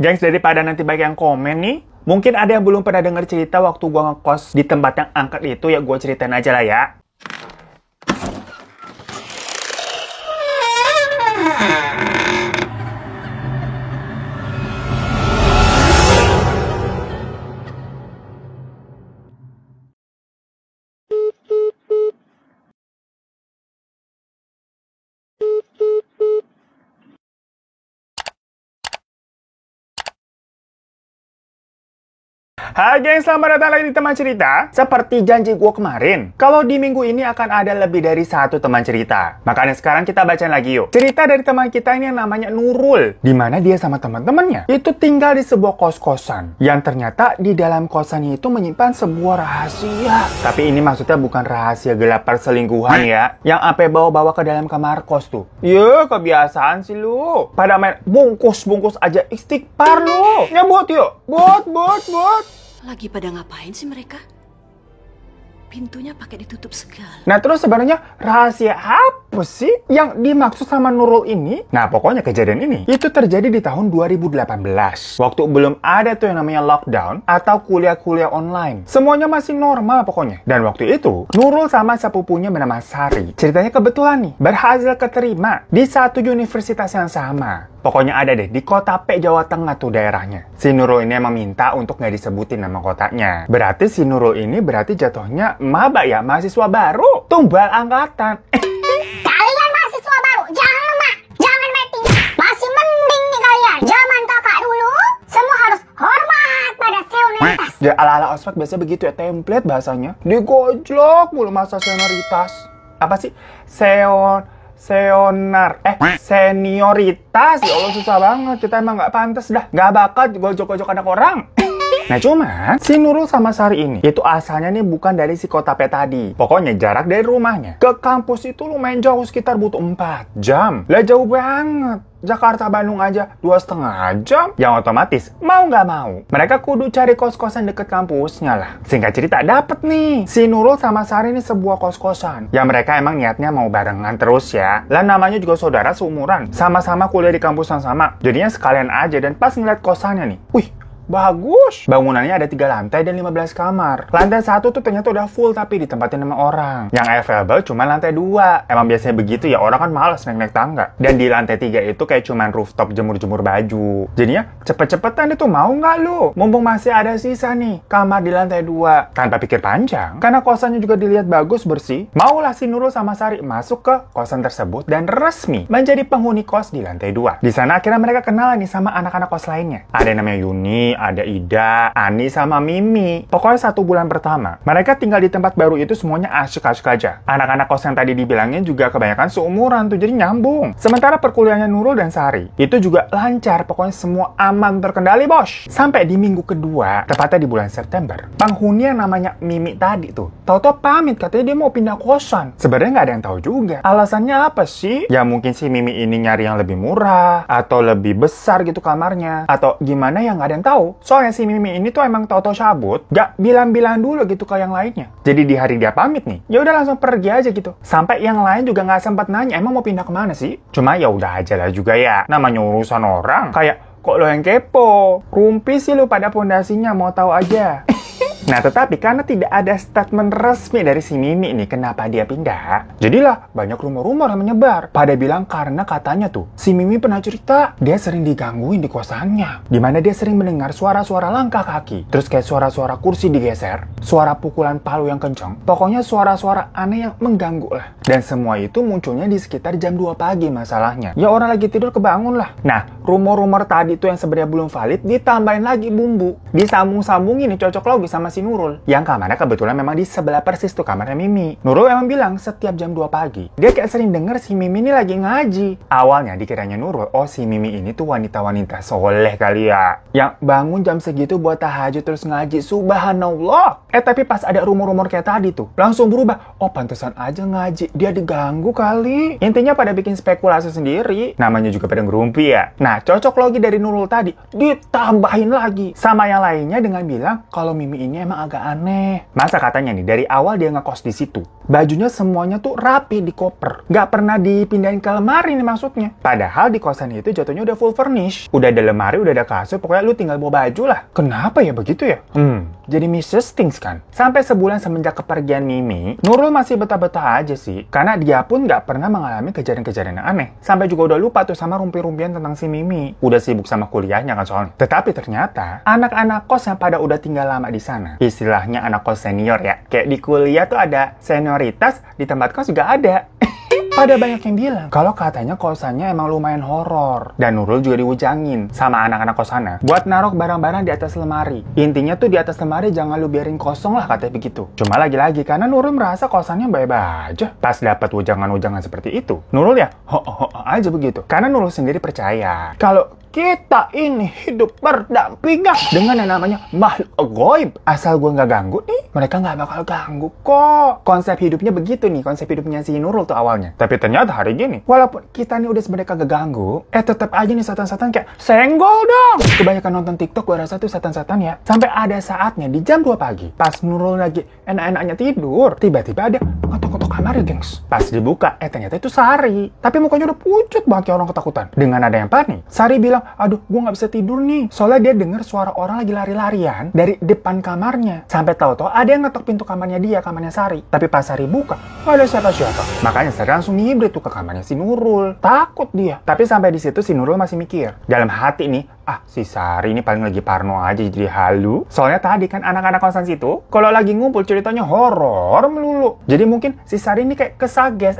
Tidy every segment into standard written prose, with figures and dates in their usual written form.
Gengs, daripada nanti banyak yang komen nih, mungkin ada yang belum pernah denger cerita waktu gua ngekos di tempat yang angker itu, ya gua ceritain aja lah ya. Hai gengs, selamat datang lagi di Teman Cerita. Seperti janji gue kemarin, kalau di minggu ini akan ada lebih dari satu teman cerita. Makanya sekarang kita bacain lagi yuk. Cerita dari teman kita ini yang namanya Nurul, di mana dia sama teman-temannya itu tinggal di sebuah kos-kosan, yang ternyata di dalam kosannya itu menyimpan sebuah rahasia. Tapi ini maksudnya bukan rahasia gelap perselingkuhan ya, yang sampai bawa-bawa ke dalam kamar kos tuh. Ya, kebiasaan sih lu. Pada main bungkus-bungkus aja istighfar lu. Nyebut yuk. Bot. Lagi pada ngapain sih mereka? Pintunya pakai ditutup segala. Nah terus sebenarnya rahasia apa sih yang dimaksud sama Nurul ini? Nah pokoknya kejadian ini itu terjadi di tahun 2018. Waktu belum ada tuh yang namanya lockdown atau kuliah-kuliah online. Semuanya masih normal pokoknya. Dan waktu itu Nurul sama sepupunya bernama Sari. Ceritanya kebetulan nih berhasil keterima di satu universitas yang sama. Pokoknya ada deh di Kota P, Jawa Tengah tuh daerahnya. Si Nurul ini emang minta untuk nggak disebutin nama kotanya. Berarti si Nurul ini berarti jatuhnya maba ya, mahasiswa baru. Tumbal angkatan. Kalian mahasiswa baru, jangan meeting. Masih mending nih kalian. Zaman kakak dulu, semua harus hormat pada senioritas. Ya ala-ala ospek biasanya begitu ya, template bahasanya. Digojlok mulu masa senioritas. Apa sih? Senioritas. Ya Allah susah banget. Kita emang nggak pantas dah. Nggak bakat gojok-gojok anak orang. Nah cuman, si Nurul sama Sari ini, itu asalnya nih bukan dari si Kota P tadi. Pokoknya jarak dari rumahnya ke kampus itu lumayan jauh, sekitar butuh 4 jam. Lah jauh banget. Jakarta Bandung aja 2,5 jam. Yang otomatis mau nggak mau mereka kudu cari kos-kosan deket kampusnya lah. Singkat cerita dapet nih si Nurul sama Sari ini sebuah kos-kosan yang mereka emang niatnya mau barengan terus ya. Lah namanya juga saudara seumuran, sama-sama kuliah di kampus yang sama. Jadinya sekalian aja. Dan pas ngeliat kosannya nih, wih bagus. Bangunannya ada 3 lantai dan 15 kamar. Lantai 1 tuh ternyata udah full tapi ditempatin sama orang. Yang available cuma lantai 2. Emang biasanya begitu ya, orang kan malas naik-naik tangga. Dan di lantai 3 itu kayak cuman rooftop jemur-jemur baju. Jadinya cepet-cepetan itu mau nggak lu? Mumpung masih ada sisa nih kamar di lantai 2. Tanpa pikir panjang, karena kosannya juga dilihat bagus bersih, maulah si Nurul sama Sari masuk ke kosan tersebut dan resmi menjadi penghuni kos di lantai 2. Di sana akhirnya mereka kenal nih sama anak-anak kos lainnya. Ada yang namanya Yuni, ada Ida, Ani, sama Mimi. Pokoknya 1 bulan pertama, mereka tinggal di tempat baru itu semuanya asyik-asyik aja. Anak-anak kos yang tadi dibilangnya juga kebanyakan seumuran tuh, jadi nyambung. Sementara perkuliahannya Nurul dan Sari itu juga lancar, pokoknya semua aman terkendali bos. Sampai di minggu kedua, tepatnya di bulan September, penghuni yang namanya Mimi tadi tuh tau-tau pamit, katanya dia mau pindah kosan. Sebenarnya nggak ada yang tahu juga alasannya apa sih. Ya mungkin si Mimi ini nyari yang lebih murah atau lebih besar gitu kamarnya, atau gimana yang nggak ada yang tahu. Soalnya si Mimi ini tuh emang tau-tau cabut, gak bilang-bilang dulu gitu ke yang lainnya. Jadi di hari dia pamit nih, ya udah langsung pergi aja gitu. Sampai yang lain juga nggak sempat nanya emang mau pindah kemana sih. Cuma ya udah aja lah juga ya, namanya urusan orang. Kayak kok lo yang kepo, rumpi sih lo pada pondasinya, mau tahu aja. Nah tetapi karena tidak ada statement resmi dari si Mimi nih kenapa dia pindah, jadilah banyak rumor-rumor yang menyebar. Pada bilang karena katanya tuh si Mimi pernah cerita dia sering digangguin di kosannya, dimana dia sering mendengar suara-suara langkah kaki, terus kayak suara-suara kursi digeser, suara pukulan palu yang kencang, pokoknya suara-suara aneh yang mengganggu lah. Dan semua itu munculnya di sekitar jam 2 pagi masalahnya. Ya orang lagi tidur kebangun lah. Nah rumor-rumor tadi tuh yang sebenarnya belum valid ditambahin lagi bumbu, disambung-sambungin nih cocok logi sama si Nurul, yang kamarnya kebetulan memang di sebelah persis tuh kamarnya Mimi. Nurul emang bilang setiap jam 2 pagi dia kayak sering denger si Mimi ini lagi ngaji. Awalnya dikiranya Nurul, oh si Mimi ini tuh wanita-wanita soleh kali ya, yang bangun jam segitu buat tahajud terus ngaji, subhanallah. Tapi pas ada rumor-rumor kayak tadi tuh langsung berubah, oh pantesan aja ngaji, dia diganggu kali. Intinya pada bikin spekulasi sendiri, namanya juga pada ngerumpi ya. Nah cocok logi dari Nurul tadi ditambahin lagi sama yang lainnya dengan bilang kalau Mimi ini kayaknya emang agak aneh. Masa katanya nih, dari awal dia ngekos di situ. Bajunya semuanya tuh rapi di koper. Nggak pernah dipindahin ke lemari nih maksudnya. Padahal di kosan itu jatuhnya udah full furnish. Udah ada lemari, udah ada kasur, pokoknya lu tinggal bawa baju lah. Kenapa ya begitu ya? Jadi Mrs. Things kan? Sampai sebulan semenjak kepergian Mimi, Nurul masih betah-betah aja sih. Karena dia pun nggak pernah mengalami kejadian-kejadian yang aneh. Sampai juga udah lupa tuh sama rumpi-rumpian tentang si Mimi. Udah sibuk sama kuliahnya kan soalnya. Tetapi ternyata, anak-anak kos yang pada udah tinggal lama di sana, istilahnya anak kos senior ya. Kayak di kuliah tuh ada senioritas, di tempat kos juga ada. Pada banyak yang bilang kalau katanya kosannya emang lumayan horor. Dan Nurul juga diujangin sama anak-anak kosannya buat naruh barang-barang di atas lemari. Intinya tuh di atas lemari jangan lu biarin kosong lah katanya begitu. Cuma lagi-lagi karena Nurul merasa kosannya baik-baik aja. Pas dapat ujangan-ujangan seperti itu, Nurul ya ho aja begitu. Karena Nurul sendiri percaya kalau kita ini hidup berdampingan dengan yang namanya makhluk gaib. Asal gue nggak ganggu nih, mereka nggak bakal ganggu kok. Konsep hidupnya begitu nih, konsep hidupnya si Nurul tuh awalnya. Tapi ternyata hari gini, walaupun kita nih udah sebenarnya kagak ganggu, tetap aja nih setan-setan kayak senggol dong. Kebanyakan nonton TikTok gue rasa tuh setan-setan ya. Sampai ada saatnya di jam 2 pagi, pas Nurul lagi enak-enaknya tidur, tiba-tiba ada ngetok-ngetok kamarnya, gengs. Pas dibuka, ternyata itu Sari. Tapi mukanya udah pucat banget kayak orang ketakutan. Dengan ada yang panik, Sari bilang, aduh, gue nggak bisa tidur nih. Soalnya dia dengar suara orang lagi lari-larian dari depan kamarnya. Sampai tahu-tahu ada yang ngetok pintu kamarnya dia, kamarnya Sari. Tapi pas Sari buka, nggak ada siapa-siapa. Makanya Sari langsung ngibrit tuh ke kamarnya si Nurul. Takut dia. Tapi sampai di situ si Nurul masih mikir. Dalam hati nih, si Sari ini paling lagi parno aja jadi halu. Soalnya tadi kan anak-anak kosan situ, kalau lagi ngumpul ceritanya horor melulu. Jadi mungkin si Sari ini kayak kesuges.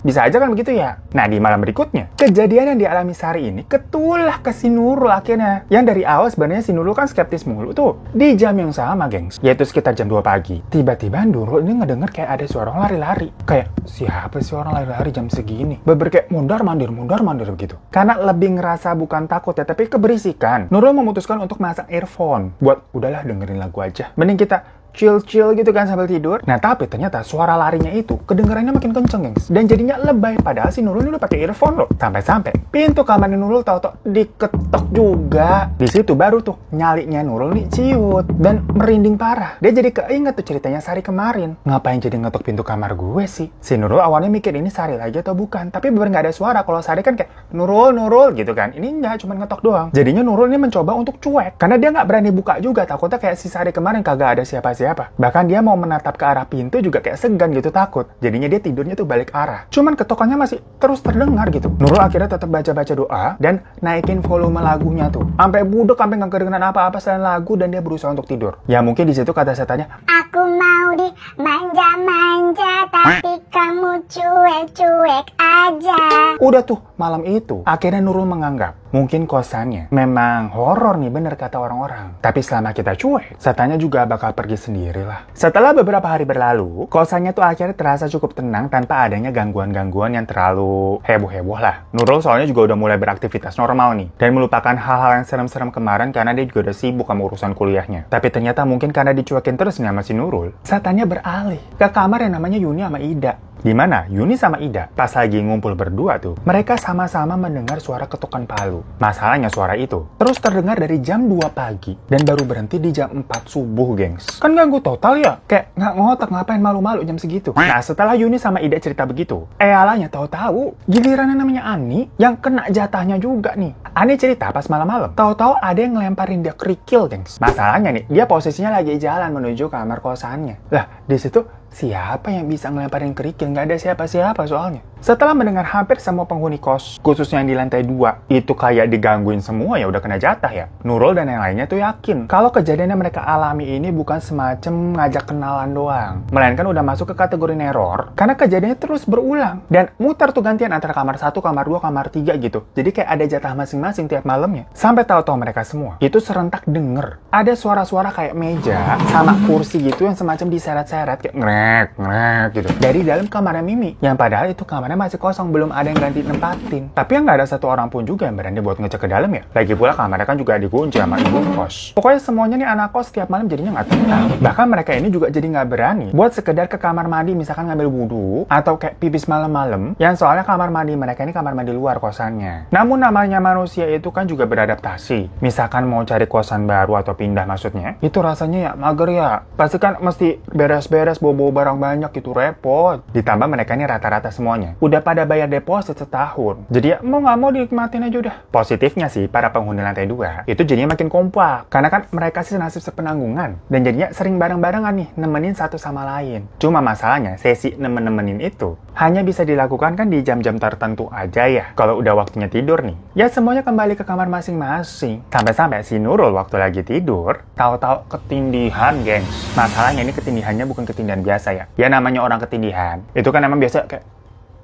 Bisa aja kan begitu ya? Nah, di malam berikutnya, kejadian yang dialami Sari ini ketulah ke si Nurul akhirnya. Yang dari awal sebenarnya si Nurul kan skeptis mulu tuh. Di jam yang sama, gengs, yaitu sekitar jam 2 pagi. Tiba-tiba Nurul ini ngedenger kayak ada suara orang lari-lari. Kayak, siapa sih orang lari-lari jam segini? Beber kayak mundar-mandir begitu. Karena lebih ngerasa bukan takut ya, tapi keberisikan. Nurul memutuskan untuk masang earphone. Buat, udahlah dengerin lagu aja. Mending kita chill gitu kan sambil tidur. Nah, tapi ternyata suara larinya itu kedengarannya makin kenceng, gengs. Dan jadinya lebay. Padahal si Nurul ini udah pakai earphone loh. Sampai-sampai pintu kamarnya Nurul tahu-tahu diketok juga. Di situ baru tuh nyalinya Nurul nih ciut dan merinding parah. Dia jadi keinget tuh ceritanya Sari kemarin. Ngapain jadi ngetok pintu kamar gue sih? Si Nurul awalnya mikir ini Sari lagi atau bukan. Tapi bener nggak ada suara. Kalau Sari kan kayak Nurul gitu kan. Ini enggak, cuma ngetok doang. Jadinya Nurul ini mencoba untuk cuek. Karena dia nggak berani buka juga. Takutnya kayak si Sari kemarin kagak ada siapa-siapa. Bahkan dia mau menatap ke arah pintu juga kayak segan gitu, takut. Jadinya dia tidurnya tuh balik arah. Cuman ketokannya masih terus terdengar gitu. Nurul akhirnya tetap baca-baca doa dan naikin volume lagunya tuh. Sampai budek, sampai nggak kedengeran apa-apa selain lagu dan dia berusaha untuk tidur. Ya mungkin di situ kata setannya, Aku mau dimanja-manja, tapi kamu cuek-cuek aja. udah tuh malam itu. Akhirnya Nurul menganggap mungkin kosannya memang horor nih, bener kata orang-orang. Tapi selama kita cuek, setannya juga bakal pergi sendiri lah. Setelah beberapa hari berlalu, kosannya tuh akhirnya terasa cukup tenang tanpa adanya gangguan-gangguan yang terlalu heboh-heboh lah. Nurul soalnya juga udah mulai beraktivitas normal nih, dan melupakan hal-hal yang serem-serem kemarin karena dia juga udah sibuk sama urusan kuliahnya. Tapi ternyata mungkin karena dicuekin terus nih sama si Nurul, setannya beralih ke kamar yang namanya Yuni sama Ida. Di mana Yuni sama Ida pas lagi ngumpul berdua tuh, mereka sama-sama mendengar suara ketukan palu. Masalahnya suara itu terus terdengar dari jam 2 pagi dan baru berhenti di jam 4 subuh, gengs. Kan ganggu total ya? Kayak nggak ngotak, ngapain malu-malu jam segitu. Nah, setelah Yuni sama Ida cerita begitu, alanya tahu-tahu gilirannya namanya Ani yang kena jatahnya juga nih. Ani cerita pas malam-malam, tahu-tahu ada yang ngelemparin dia kerikil, gengs. Masalahnya nih, dia posisinya lagi jalan menuju kamar kosannya. Lah, di situ siapa yang bisa ngelemparin kerikil? Nggak ada siapa-siapa soalnya. Setelah mendengar hampir semua penghuni kos, khususnya yang di lantai 2, itu kayak digangguin semua ya udah kena jatah ya. Nurul dan yang lainnya tuh yakin kalau kejadian yang mereka alami ini bukan semacam ngajak kenalan doang, melainkan udah masuk ke kategori neror karena kejadiannya terus berulang dan muter tuh gantian antara kamar 1, kamar 2, kamar 3 gitu. Jadi kayak ada jatah masing-masing tiap malamnya. Sampai tahu-tahu mereka semua itu serentak denger ada suara-suara kayak meja sama kursi gitu yang semacam diseret-seret kayak ngerek gitu. Dari dalam kamarnya Mimi, yang padahal itu kamarnya masih kosong, belum ada yang ganti nempatin. Tapi yang nggak ada satu orang pun juga yang berani buat ngecek ke dalam ya. Lagi pula kamarnya kan juga dikunci sama ibu kos. Pokoknya semuanya nih anak kos setiap malam jadinya nggak tenang. Bahkan mereka ini juga jadi nggak berani buat sekedar ke kamar mandi, misalkan ngambil wudhu atau kayak pipis malam-malam. Yang soalnya kamar mandi mereka ini kamar mandi luar kosannya. Namun namanya manusia itu kan juga beradaptasi. Misalkan mau cari kosan baru atau pindah maksudnya, itu rasanya ya mager ya. Pasti kan mesti beres-beres, bawa-bawa barang banyak, itu repot. Ditambah mereka ini rata-rata semuanya udah pada bayar deposit setahun. Jadi ya mau nggak mau dinikmatin aja udah. Positifnya sih, para penghuni lantai 2 itu jadinya makin kompak. Karena kan mereka sih nasib sepenanggungan. Dan jadinya sering bareng-barengan nih, nemenin satu sama lain. Cuma masalahnya, sesi nemenin itu hanya bisa dilakukan kan di jam-jam tertentu aja ya. Kalau udah waktunya tidur nih, ya semuanya kembali ke kamar masing-masing. Sampai-sampai si Nurul waktu lagi tidur, tahu-tahu ketindihan, gengs. Masalahnya ini ketindihannya bukan ketindihan biasa ya. Ya namanya orang ketindihan, itu kan emang biasa kayak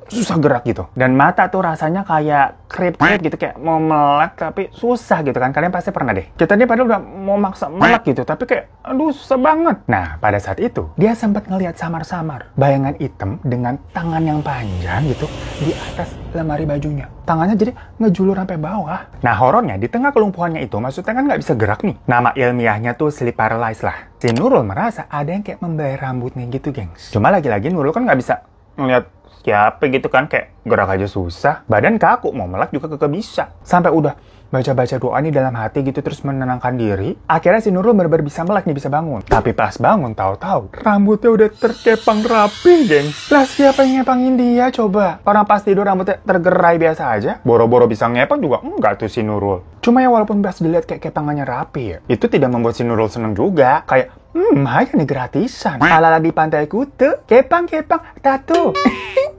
susah gerak gitu. Dan mata tuh rasanya kayak krip-krip gitu, kayak mau melek tapi susah gitu kan. Kalian pasti pernah deh. Kita nih padahal udah mau maksa melek gitu, tapi kayak aduh susah banget. Nah, pada saat itu dia sempat ngelihat samar-samar bayangan hitam dengan tangan yang panjang gitu di atas lemari bajunya. Tangannya jadi ngejulur sampai bawah. Nah, horornya di tengah kelumpuhannya itu, maksudnya kan nggak bisa gerak nih. Nama ilmiahnya tuh sleep paralysis lah. Si Nurul merasa ada yang kayak membayar rambutnya gitu, gengs. Cuma lagi-lagi Nurul kan nggak bisa ngeliat siapa gitu kan, kayak gerak aja susah. Badan kaku, mau melek juga kagak bisa. Sampai udah baca-baca doa nih dalam hati gitu terus menenangkan diri. Akhirnya si Nurul bener-bener bisa melek nih, bisa bangun. Tapi pas bangun tahu-tahu rambutnya udah terkepang rapi, geng. Lah siapa yang ngepangin dia coba? Orang pas tidur rambutnya tergerai biasa aja. Boro-boro bisa ngepang juga enggak tuh si Nurul. Cuma ya walaupun pas dilihat kayak kepangannya rapi ya, itu tidak membuat si Nurul seneng juga. Kayak ayo nih gratisan. Ala di Pantai Kuta, kepang-kepang, tato.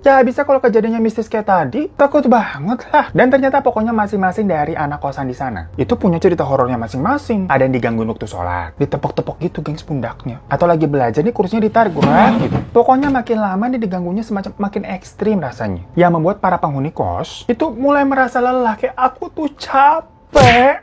Ya bisa kalau kejadiannya mistis kayak tadi, takut banget lah. Dan ternyata pokoknya masing-masing dari anak kosan di sana itu punya cerita horornya masing-masing. Ada yang digangguin waktu sholat, ditepok-tepok gitu gengs pundaknya. Atau lagi belajar nih kursinya ditarik gerak gitu. Pokoknya makin lama nih diganggunya semacam makin ekstrim rasanya. Yang membuat para penghuni kos itu mulai merasa lelah, kayak aku tuh capek.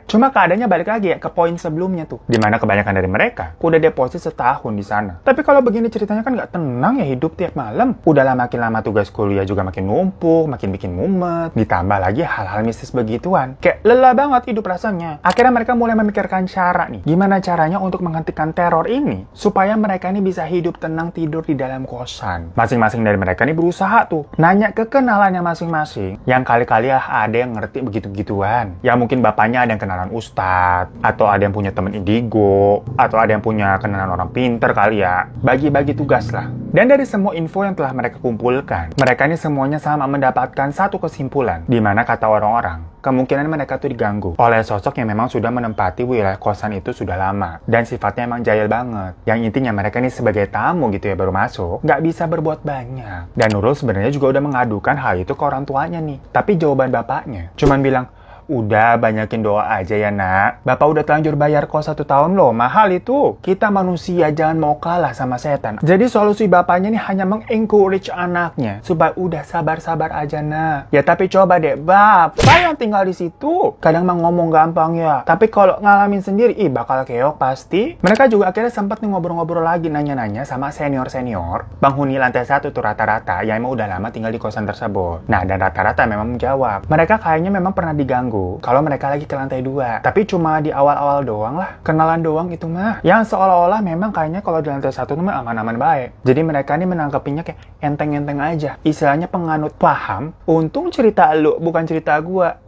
Cuma keadaannya balik lagi ya ke poin sebelumnya tuh, dimana kebanyakan dari mereka udah deposit setahun di sana. Tapi kalau begini ceritanya kan nggak tenang ya hidup tiap malam. Udahlah makin lama tugas kuliah juga makin numpuk, makin bikin mumet. Ditambah lagi hal-hal mistis begituan, kayak lelah banget hidup rasanya. Akhirnya mereka mulai memikirkan cara nih, gimana caranya untuk menghentikan teror ini supaya mereka ini bisa hidup tenang tidur di dalam kosan. Masing-masing dari mereka ini berusaha tuh nanya ke kenalannya masing-masing, yang kali-kali ada yang ngerti begitu-begituan. Ya mungkin bapaknya ada yang kenalan ustadz, atau ada yang punya temen indigo, atau ada yang punya kenalan orang pinter kali ya. Bagi-bagi tugas lah. Dan dari semua info yang telah mereka kumpulkan, mereka ini semuanya sama mendapatkan satu kesimpulan, di mana kata orang-orang, kemungkinan mereka tuh diganggu oleh sosok yang memang sudah menempati wilayah kosan itu sudah lama, dan sifatnya emang jahil banget. Yang intinya mereka ini sebagai tamu gitu ya, baru masuk, nggak bisa berbuat banyak. Dan Nurul sebenarnya juga udah mengadukan hal itu ke orang tuanya nih. Tapi jawaban bapaknya cuman bilang, udah banyakin doa aja ya nak. Bapak udah terlanjur bayar kos 1 tahun loh, mahal itu. Kita manusia jangan mau kalah sama setan. Jadi solusi bapaknya nih hanya mengencourage anaknya supaya udah sabar-sabar aja nak. Ya tapi coba deh, bapak yang tinggal di situ kadang mah ngomong gampang ya, tapi kalau ngalamin sendiri bakal keok pasti. Mereka juga akhirnya sempat nih ngobrol-ngobrol lagi, nanya-nanya sama senior-senior penghuni lantai 1 tuh rata-rata yang emang udah lama tinggal di kosan tersebut. Nah, dan rata-rata memang menjawab mereka kayaknya memang pernah diganggu kalau mereka lagi ke lantai 2. Tapi cuma di awal-awal doang lah. Kenalan doang itu mah. Yang seolah-olah memang kayaknya kalau di lantai 1 itu mah aman-aman baik. Jadi mereka ini menangkapinya kayak enteng-enteng aja. Istilahnya penganut paham. Untung cerita lu, bukan cerita gua.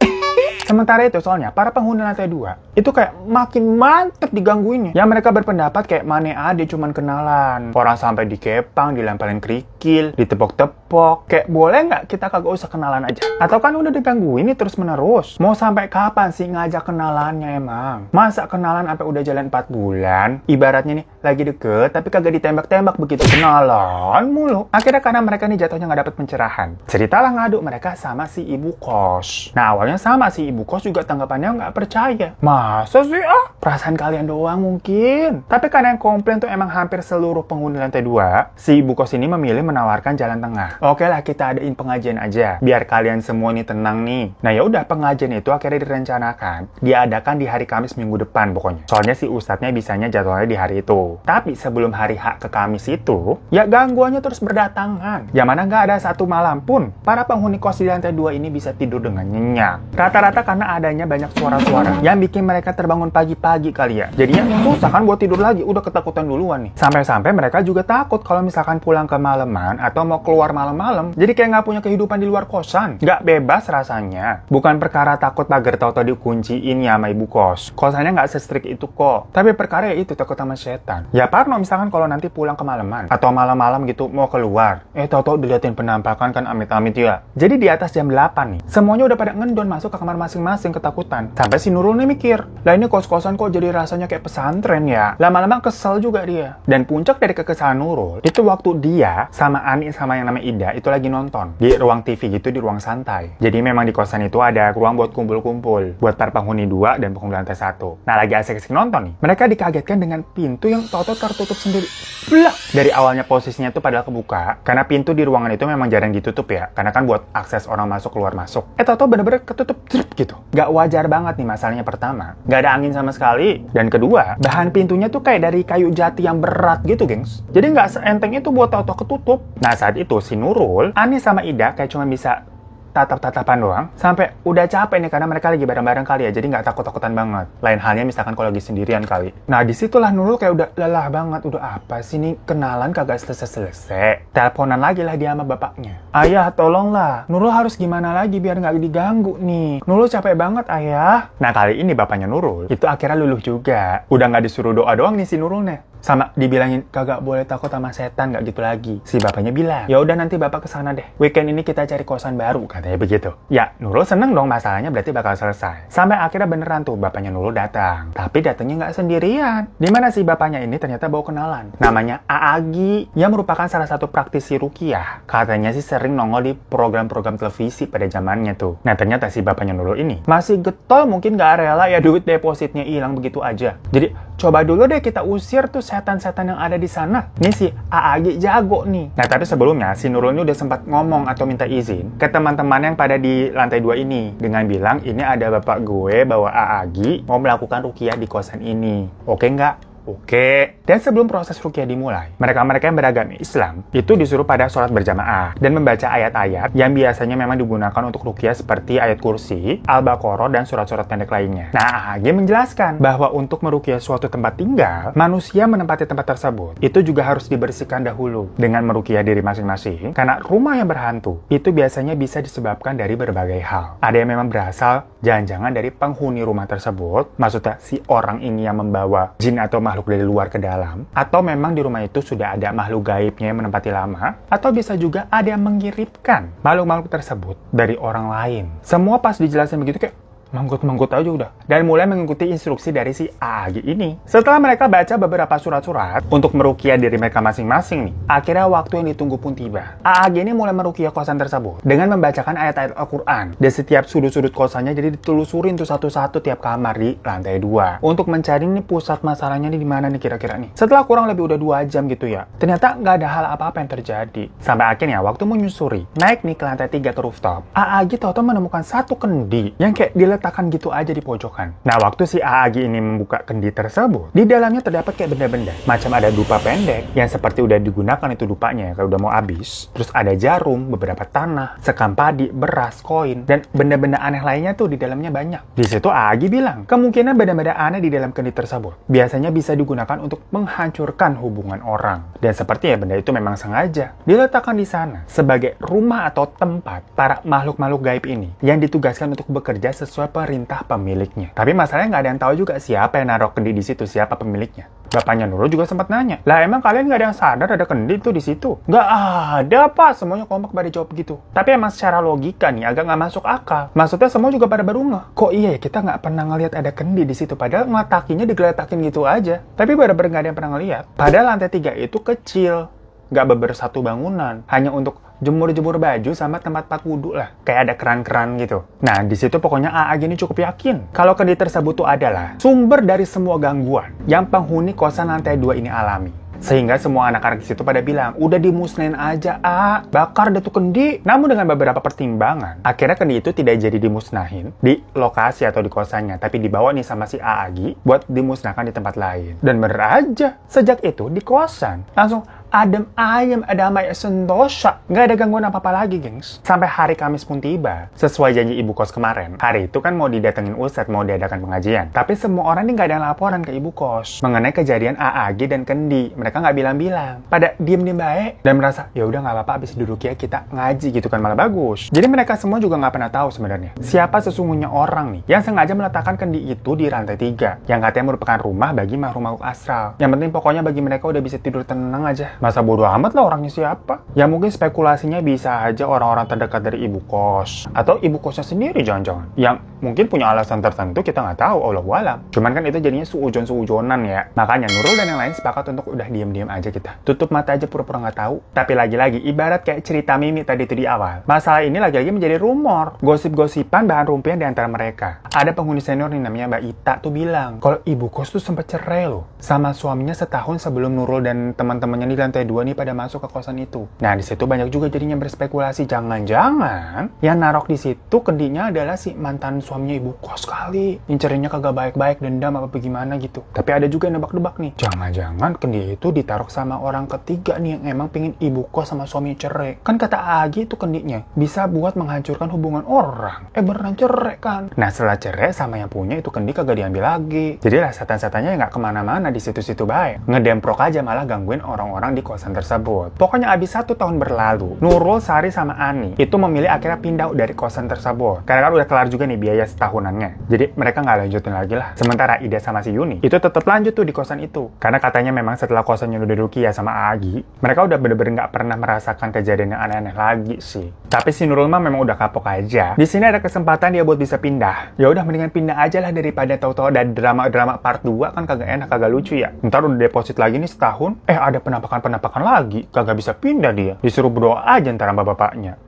Sementara itu soalnya para penghuni lantai 2 itu kayak makin mantep digangguinnya. Yang mereka berpendapat kayak mana ada cuman kenalan. Orang sampai dikepang, dilemparin kerikil, ditepok-tepok. Kayak boleh nggak kita kagak usah kenalan aja? Atau kan udah digangguin nih terus menerus. Mau sampai kapan sih ngajak kenalannya emang? Masa kenalan sampai udah jalan 4 bulan? Ibaratnya nih lagi deket tapi kagak ditembak-tembak begitu kenalan mulu. Akhirnya karena mereka nih jatuhnya nggak dapet pencerahan, ceritalah ngadu mereka sama si ibu kos. Nah awalnya sama si ibu kos juga tanggapannya nggak percaya. Masa sih perasaan kalian doang mungkin. Tapi karena yang komplain tuh emang hampir seluruh penghuni lantai 2, si ibu kos ini memilih menawarkan jalan tengah. Oke lah, kita adain pengajian aja, biar kalian semua nih tenang nih. Nah ya udah, pengajian itu akhirnya direncanakan diadakan di hari Kamis minggu depan pokoknya. Soalnya si ustadznya bisanya jadwalnya di hari itu. Tapi sebelum hari H ke Kamis itu, ya gangguannya terus berdatangan. Yang mana nggak ada satu malam pun para penghuni kos di lantai 2 ini bisa tidur dengan nyenyak. Rata-rata karena adanya banyak suara-suara yang bikin mereka terbangun pagi-pagi kali ya. Jadinya susah kan buat tidur lagi, udah ketakutan duluan nih. Sampai-sampai mereka juga takut kalau misalkan pulang ke malaman atau mau keluar malam-malam, jadi kayak nggak punya kehidupan di luar kosan. Nggak bebas rasanya. Bukan perkara takut pagar tau-tau dikunciin ya sama ibu kos. Kosannya nggak se-strict itu kok. Tapi perkara ya itu, takut sama setan. Ya parno misalkan kalau nanti pulang ke malaman atau malam-malam gitu mau keluar. Tau-tau diliatin penampakan kan amit-amit ya. Jadi di atas jam 8 nih, semuanya udah pada ngendon masuk ke kamar masing-masing ketakutan. Sampai si Nurul nih mikir, lah ini kos-kosan kok jadi rasanya kayak pesantren ya. Lama-lama kesel juga dia. Dan puncak dari kekesalan Nurul, itu waktu dia sama Ani sama yang namanya Ida itu lagi nonton di ruang TV gitu, di ruang santai. Jadi memang di kosan itu ada ruang buat kumpul-kumpul, buat para penghuni 2 dan penghuni lantai 1. Nah lagi asik-asik nonton nih, mereka dikagetkan dengan pintu yang tau-tau tertutup sendiri. Blak! Dari awalnya posisinya tuh padahal kebuka, karena pintu di ruangan itu memang jarang ditutup ya, karena kan buat akses orang masuk keluar masuk. Tau-tau bener-bener ketutup gitu. Gak wajar banget nih masalahnya. Pertama, gak ada angin sama sekali. Dan kedua, bahan pintunya tuh kayak dari kayu jati yang berat gitu, gengs. Jadi gak seenteng itu buat tau-tau ketutup. Nah saat itu si Nurul, Ani sama Ida kayak cuma bisa tatap-tatapan doang, sampai udah capek nih karena mereka lagi bareng-bareng kali ya, jadi nggak takut-takutan banget. Lain halnya misalkan kalau lagi sendirian kali. Nah disitulah Nurul kayak udah lelah banget, udah apa sih nih, kenalan kagak selesai-selesai. Teleponan lagi lah dia sama bapaknya. Ayah tolonglah, Nurul harus gimana lagi biar nggak diganggu nih. Nurul capek banget ayah. Nah kali ini bapaknya Nurul itu akhirnya luluh juga. Udah nggak disuruh doa doang nih si Nurulnya, sama dibilangin kagak boleh takut sama setan, nggak gitu lagi. Si bapaknya bilang, ya udah nanti bapak kesana deh, weekend ini kita cari kosan baru, katanya begitu. Ya Nurul seneng dong, masalahnya berarti bakal selesai. Sampai akhirnya beneran tuh bapaknya Nurul datang. Tapi datangnya nggak sendirian. Dimana si bapaknya ini ternyata bawa kenalan, namanya Aagi, yang merupakan salah satu praktisi ruqyah. Katanya sih sering nongol di program-program televisi pada zamannya tuh. Nah ternyata si bapaknya Nurul ini masih getol, mungkin nggak rela ya duit depositnya hilang begitu aja. Jadi coba dulu deh kita usir tuh setan-setan yang ada di sana. Nih si Aagi jago nih. Nah tapi sebelumnya si Nurul ini udah sempat ngomong atau minta izin ke teman-teman yang pada di lantai 2 ini dengan bilang, ini ada bapak gue bawa Aagi mau melakukan ruqyah di kosan ini. Oke nggak? Oke. Dan sebelum proses ruqyah dimulai, mereka-mereka yang beragama Islam itu disuruh pada sholat berjamaah dan membaca ayat-ayat yang biasanya memang digunakan untuk ruqyah seperti ayat kursi, Al-Baqarah, dan surat-surat pendek lainnya. Nah, AG menjelaskan bahwa untuk meruqyah suatu tempat tinggal, manusia menempati tempat tersebut itu juga harus dibersihkan dahulu dengan meruqyah diri masing-masing, karena rumah yang berhantu itu biasanya bisa disebabkan dari berbagai hal. Ada yang memang berasal jangan-jangan dari penghuni rumah tersebut, maksudnya si orang ini yang membawa jin atau makhluk dari luar ke dalam, atau memang di rumah itu sudah ada makhluk gaibnya yang menempati lama, atau bisa juga ada yang mengirimkan makhluk-makhluk tersebut dari orang lain. Semua pas dijelasin begitu kayak manggut-manggut aja udah. Dan mulai mengikuti instruksi dari si Aagi ini. Setelah mereka baca beberapa surat-surat untuk meruqyah diri mereka masing-masing nih, akhirnya waktu yang ditunggu pun tiba. Aagi ini mulai meruqyah kosan tersebut dengan membacakan ayat-ayat Al-Quran. Dan setiap sudut-sudut kosannya jadi ditelusurin tuh satu-satu tiap kamar di lantai 2 untuk mencari nih pusat masalahnya nih di mana nih kira-kira nih. Setelah kurang lebih udah 2 jam gitu ya, ternyata nggak ada hal apa-apa yang terjadi. Sampai akhirnya waktu menyusuri, naik nih ke lantai 3 ke rooftop, Aagi tahu-tahu menemukan satu kendi yang kayak diletakkan gitu aja di pojokan. Nah, waktu si Aagi ini membuka kendi tersebut, di dalamnya terdapat kayak benda-benda. Macam ada dupa pendek yang seperti udah digunakan itu dupanya kalau udah mau habis. Terus ada jarum, beberapa tanah, sekam padi, beras, koin, dan benda-benda aneh lainnya tuh di dalamnya banyak. Di situ Aagi bilang, kemungkinan benda-benda aneh di dalam kendi tersebut biasanya bisa digunakan untuk menghancurkan hubungan orang. Dan sepertinya benda itu memang sengaja diletakkan di sana sebagai rumah atau tempat para makhluk-makhluk gaib ini yang ditugaskan untuk bekerja sesuai perintah pemiliknya. Tapi masalahnya nggak ada yang tahu juga siapa yang naruh kendi di situ, siapa pemiliknya. Bapaknya Nurul juga sempat nanya, lah emang kalian nggak ada yang sadar ada kendi tuh di situ? Nggak ada pak, semuanya kompak pada jawab gitu. Tapi emang secara logika nih agak nggak masuk akal. Maksudnya semua juga pada baru ngeh, kok iya ya kita nggak pernah ngelihat ada kendi di situ, padahal ngeletakinya digeletakin gitu aja. Tapi benar-benar nggak ada yang pernah ngelihat. Padahal lantai 3 itu kecil, nggak bersatu bangunan, hanya untuk jemur-jemur baju sama tempat wudhu lah. Kayak ada keran-keran gitu. Nah, di situ pokoknya AA gini cukup yakin kalau kendi tersebut tuh adalah sumber dari semua gangguan yang penghuni kosan lantai 2 ini alami. Sehingga semua anak-anak di situ pada bilang, udah dimusnahin aja, bakar deh tuh kendi. Namun dengan beberapa pertimbangan, akhirnya kendi itu tidak jadi dimusnahin di lokasi atau di kosannya, tapi dibawa nih sama si Aagi buat dimusnahkan di tempat lain. Dan bener aja, sejak itu di kosan langsung adem ayem, damai sentosa. Nggak ada gangguan apa-apa lagi, gengs. Sampai hari Kamis pun tiba. Sesuai janji ibu kos kemarin, hari itu kan mau didatengin Ustadz, mau diadakan pengajian. Tapi semua orang ini nggak ada laporan ke ibu kos mengenai kejadian AAG dan Kendi. Mereka nggak bilang-bilang. Pada diem-diem baik dan merasa, ya udah nggak apa-apa, abis duduk ya kita ngaji gitu kan, malah bagus. Jadi mereka semua juga nggak pernah tahu sebenarnya siapa sesungguhnya orang nih yang sengaja meletakkan Kendi itu di lantai 3 yang katanya merupakan rumah bagi makhluk astral. Yang penting pokoknya bagi mereka udah bisa tidur tenang aja. Masa bodoh amat lah orangnya siapa. Ya mungkin spekulasinya bisa aja orang-orang terdekat dari ibu kos atau ibu kosnya sendiri jangan-jangan yang mungkin punya alasan tertentu, kita nggak tahu, Allahualam. Cuman kan itu jadinya suujon-suujonan ya. Makanya Nurul dan yang lain sepakat untuk udah diem-diem aja kita. Tutup mata aja pura-pura nggak tahu. Tapi lagi-lagi ibarat kayak cerita Mimi tadi itu di awal. Masalah ini lagi-lagi menjadi rumor. Gosip-gosipan bahan rumpian di antara mereka. Ada penghuni senior nih namanya Mbak Ita tuh bilang kalau ibu kos tuh sempat cerai loh sama suaminya setahun sebelum Nurul dan teman-temannya di lantai 2 nih pada masuk ke kosan itu. Nah, di situ banyak juga jadinya berspekulasi jangan-jangan yang narok di situ kendinya adalah si mantan suaminya ibu kos kali. Incerinnya kagak baik-baik, dendam apa bagaimana gitu. Tapi ada juga yang nebak-nebak nih. Jangan-jangan kendi itu ditaruh sama orang ketiga nih yang emang pengen ibu kos sama suaminya cerai. Kan kata Agi itu kendinya bisa buat menghancurkan hubungan orang. Beneran cerai kan. Nah, setelah cerai sama yang punya itu kendi kagak diambil lagi. Jadi lah setan-setannya nggak kemana-mana di situ-situ baik. Ngedemprok aja malah gangguin orang-orang di kosan tersebut. Pokoknya abis 1 tahun berlalu, Nurul, Sari, sama Ani itu memilih akhirnya pindah dari kosan tersebut. Karena kan udah kelar juga nih biaya setahunannya. Jadi mereka nggak lanjutin lagi lah. Sementara Ida sama si Yuni itu tetap lanjut tuh di kosan itu. Karena katanya memang setelah kosannya udah Rukia sama Agi, mereka udah bener-bener nggak pernah merasakan kejadian yang aneh-aneh lagi sih. Tapi si Nurul mah memang udah kapok aja. Di sini ada kesempatan dia buat bisa pindah. Ya udah mendingan pindah aja lah daripada tahu-tahu ada drama-drama part 2 kan kagak enak, kagak lucu ya. Ntar udah deposit lagi nih setahun, ada penampakan lagi, kagak bisa pindah dia. Disuruh berdoa aja ntar sama bapaknya.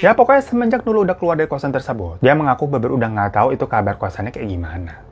Ya pokoknya semenjak Nurul udah keluar dari kosan tersebut, dia mengaku beber udah nggak tahu itu kabar kosannya kayak gimana.